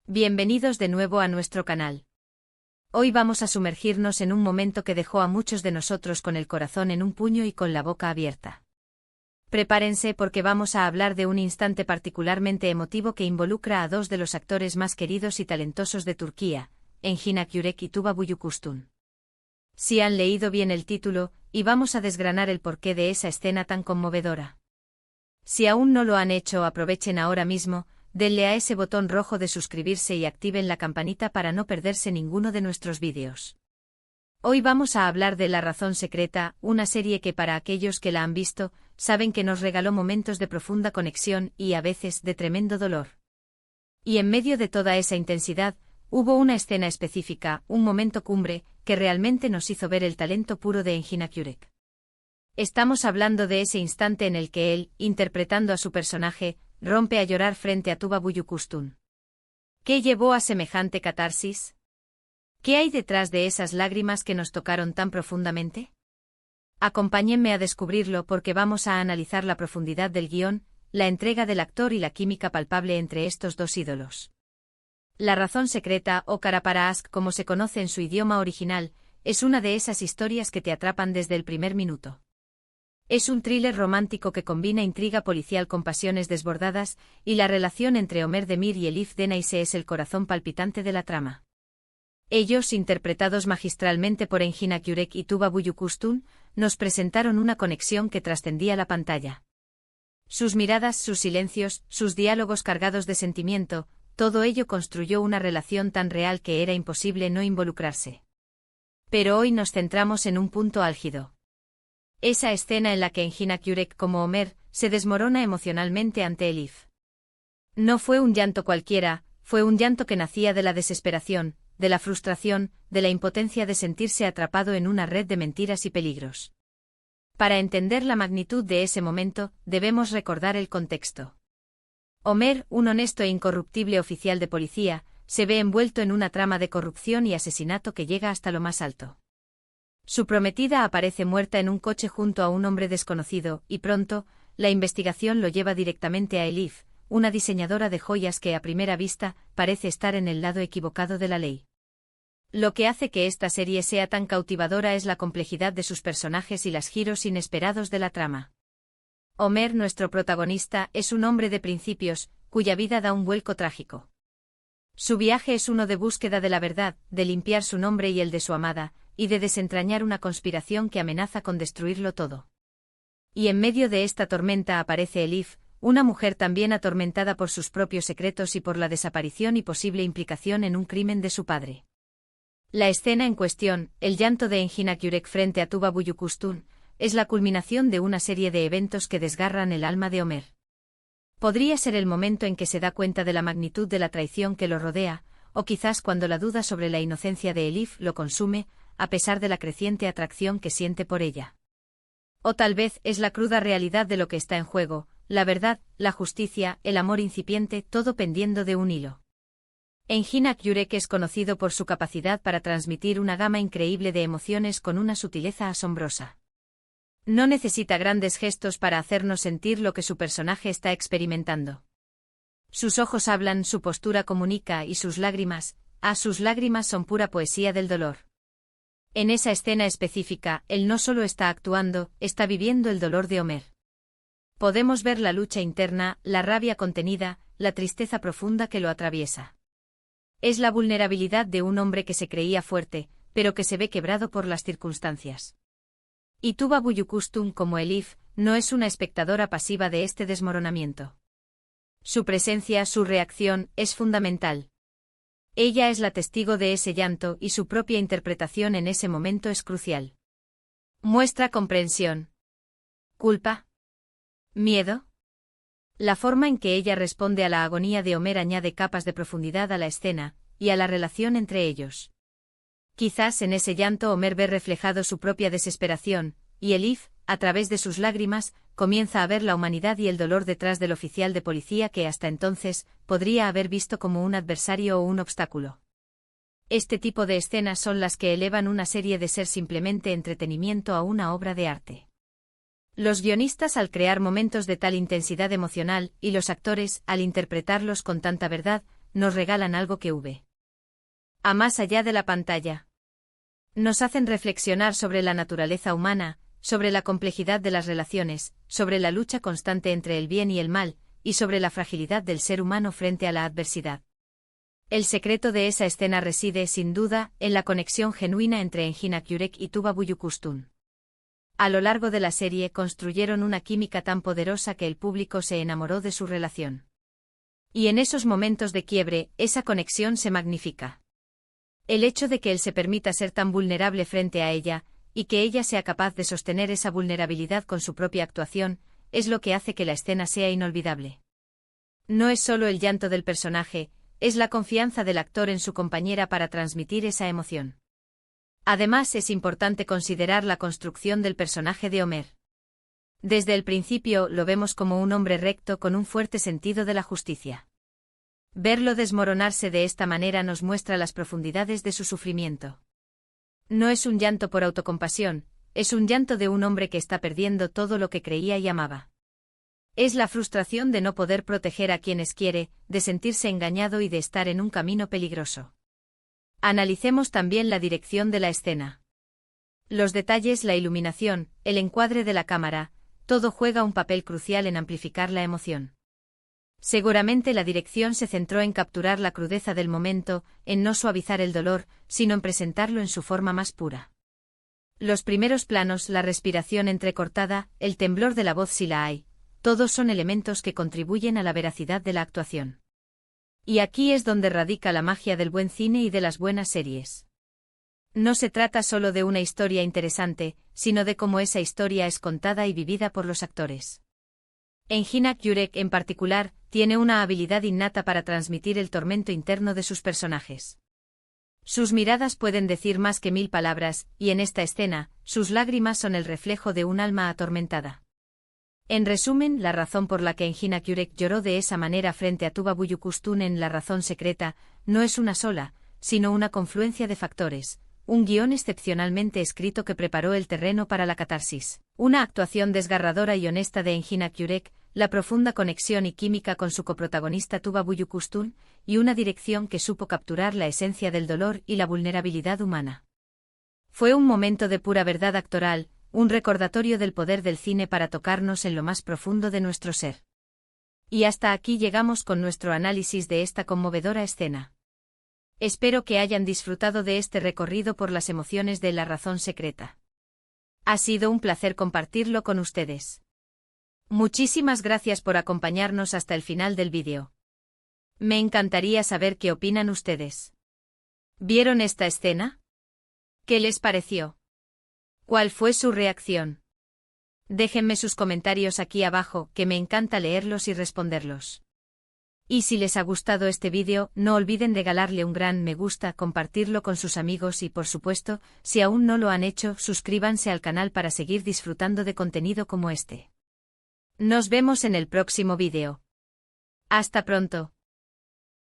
Bienvenidos de nuevo a nuestro canal. Hoy vamos a sumergirnos en un momento que dejó a muchos de nosotros con el corazón en un puño y con la boca abierta. Prepárense porque vamos a hablar de un instante particularmente emotivo que involucra a dos de los actores más queridos y talentosos de Turquía, Engin Akyürek y Tuba Büyüküstün. Si han leído bien el título, y vamos a desgranar el porqué de esa escena tan conmovedora. Si aún no lo han hecho, aprovechen ahora mismo. Denle a ese botón rojo de suscribirse y activen la campanita para no perderse ninguno de nuestros vídeos. Hoy vamos a hablar de La razón secreta, una serie que para aquellos que la han visto, saben que nos regaló momentos de profunda conexión y a veces de tremendo dolor. Y en medio de toda esa intensidad, hubo una escena específica, un momento cumbre, que realmente nos hizo ver el talento puro de Engin Akyürek. Estamos hablando de ese instante en el que él, interpretando a su personaje, rompe a llorar frente a Tuba Büyüküstün. ¿Qué llevó a semejante catarsis? ¿Qué hay detrás de esas lágrimas que nos tocaron tan profundamente? Acompáñenme a descubrirlo porque vamos a analizar la profundidad del guión, la entrega del actor y la química palpable entre estos dos ídolos. La razón secreta, o Kara para Aşk como se conoce en su idioma original, es una de esas historias que te atrapan desde el primer minuto. Es un thriller romántico que combina intriga policial con pasiones desbordadas, y la relación entre Ömer Demir y Elif Denayse es el corazón palpitante de la trama. Ellos, interpretados magistralmente por Engin Akyürek y Tuba Büyüküstün, nos presentaron una conexión que trascendía la pantalla. Sus miradas, sus silencios, sus diálogos cargados de sentimiento, todo ello construyó una relación tan real que era imposible no involucrarse. Pero hoy nos centramos en un punto álgido. Esa escena en la que Engin Akyürek como Ömer se desmorona emocionalmente ante Elif. No fue un llanto cualquiera, fue un llanto que nacía de la desesperación, de la frustración, de la impotencia de sentirse atrapado en una red de mentiras y peligros. Para entender la magnitud de ese momento, debemos recordar el contexto. Ömer, un honesto e incorruptible oficial de policía, se ve envuelto en una trama de corrupción y asesinato que llega hasta lo más alto. Su prometida aparece muerta en un coche junto a un hombre desconocido, y pronto, la investigación lo lleva directamente a Elif, una diseñadora de joyas que a primera vista parece estar en el lado equivocado de la ley. Lo que hace que esta serie sea tan cautivadora es la complejidad de sus personajes y los giros inesperados de la trama. Ömer, nuestro protagonista, es un hombre de principios, cuya vida da un vuelco trágico. Su viaje es uno de búsqueda de la verdad, de limpiar su nombre y el de su amada, y de desentrañar una conspiración que amenaza con destruirlo todo. Y en medio de esta tormenta aparece Elif, una mujer también atormentada por sus propios secretos y por la desaparición y posible implicación en un crimen de su padre. La escena en cuestión, el llanto de Engin Akyürek frente a Tuba Büyüküstün, es la culminación de una serie de eventos que desgarran el alma de Ömer. Podría ser el momento en que se da cuenta de la magnitud de la traición que lo rodea, o quizás cuando la duda sobre la inocencia de Elif lo consume, a pesar de la creciente atracción que siente por ella. O tal vez es la cruda realidad de lo que está en juego, la verdad, la justicia, el amor incipiente, todo pendiendo de un hilo. Engin Akyürek es conocido por su capacidad para transmitir una gama increíble de emociones con una sutileza asombrosa. No necesita grandes gestos para hacernos sentir lo que su personaje está experimentando. Sus ojos hablan, su postura comunica y sus lágrimas son pura poesía del dolor. En esa escena específica, él no solo está actuando, está viviendo el dolor de Ömer. Podemos ver la lucha interna, la rabia contenida, la tristeza profunda que lo atraviesa. Es la vulnerabilidad de un hombre que se creía fuerte, pero que se ve quebrado por las circunstancias. Y Tuba Büyüküstün como Elif, no es una espectadora pasiva de este desmoronamiento. Su presencia, su reacción, es fundamental. Ella es la testigo de ese llanto y su propia interpretación en ese momento es crucial. Muestra comprensión. ¿Culpa? ¿Miedo? La forma en que ella responde a la agonía de Ömer añade capas de profundidad a la escena, y a la relación entre ellos. Quizás en ese llanto Ömer ve reflejado su propia desesperación, y Elif, a través de sus lágrimas, comienza a ver la humanidad y el dolor detrás del oficial de policía que hasta entonces podría haber visto como un adversario o un obstáculo. Este tipo de escenas son las que elevan una serie de ser simplemente entretenimiento a una obra de arte. Los guionistas al crear momentos de tal intensidad emocional y los actores al interpretarlos con tanta verdad, nos regalan algo que a más allá de la pantalla. Nos hacen reflexionar sobre la naturaleza humana, sobre la complejidad de las relaciones, sobre la lucha constante entre el bien y el mal, y sobre la fragilidad del ser humano frente a la adversidad. El secreto de esa escena reside, sin duda, en la conexión genuina entre Engin Akyurek y Tuba Büyüküstün. A lo largo de la serie construyeron una química tan poderosa que el público se enamoró de su relación. Y en esos momentos de quiebre, esa conexión se magnifica. El hecho de que él se permita ser tan vulnerable frente a ella, y que ella sea capaz de sostener esa vulnerabilidad con su propia actuación, es lo que hace que la escena sea inolvidable. No es solo el llanto del personaje, es la confianza del actor en su compañera para transmitir esa emoción. Además, es importante considerar la construcción del personaje de Ömer. Desde el principio lo vemos como un hombre recto con un fuerte sentido de la justicia. Verlo desmoronarse de esta manera nos muestra las profundidades de su sufrimiento. No es un llanto por autocompasión, es un llanto de un hombre que está perdiendo todo lo que creía y amaba. Es la frustración de no poder proteger a quienes quiere, de sentirse engañado y de estar en un camino peligroso. Analicemos también la dirección de la escena. Los detalles, la iluminación, el encuadre de la cámara, todo juega un papel crucial en amplificar la emoción. Seguramente la dirección se centró en capturar la crudeza del momento, en no suavizar el dolor, sino en presentarlo en su forma más pura. Los primeros planos, la respiración entrecortada, el temblor de la voz si la hay, todos son elementos que contribuyen a la veracidad de la actuación. Y aquí es donde radica la magia del buen cine y de las buenas series. No se trata solo de una historia interesante, sino de cómo esa historia es contada y vivida por los actores. Engin Akyurek, en particular, tiene una habilidad innata para transmitir el tormento interno de sus personajes. Sus miradas pueden decir más que 1000 palabras, y en esta escena, sus lágrimas son el reflejo de un alma atormentada. En resumen, la razón por la que Engin Akyurek lloró de esa manera frente a Tuba Büyüküstün en La razón secreta, no es una sola, sino una confluencia de factores. Un guión excepcionalmente escrito que preparó el terreno para la catarsis, una actuación desgarradora y honesta de Engin Akyurek, la profunda conexión y química con su coprotagonista Tuba Büyüküstün, y una dirección que supo capturar la esencia del dolor y la vulnerabilidad humana. Fue un momento de pura verdad actoral, un recordatorio del poder del cine para tocarnos en lo más profundo de nuestro ser. Y hasta aquí llegamos con nuestro análisis de esta conmovedora escena. Espero que hayan disfrutado de este recorrido por las emociones de La razón secreta. Ha sido un placer compartirlo con ustedes. Muchísimas gracias por acompañarnos hasta el final del vídeo. Me encantaría saber qué opinan ustedes. ¿Vieron esta escena? ¿Qué les pareció? ¿Cuál fue su reacción? Déjenme sus comentarios aquí abajo, que me encanta leerlos y responderlos. Y si les ha gustado este vídeo, no olviden regalarle un gran me gusta, compartirlo con sus amigos y, por supuesto, si aún no lo han hecho, suscríbanse al canal para seguir disfrutando de contenido como este. Nos vemos en el próximo vídeo. Hasta pronto.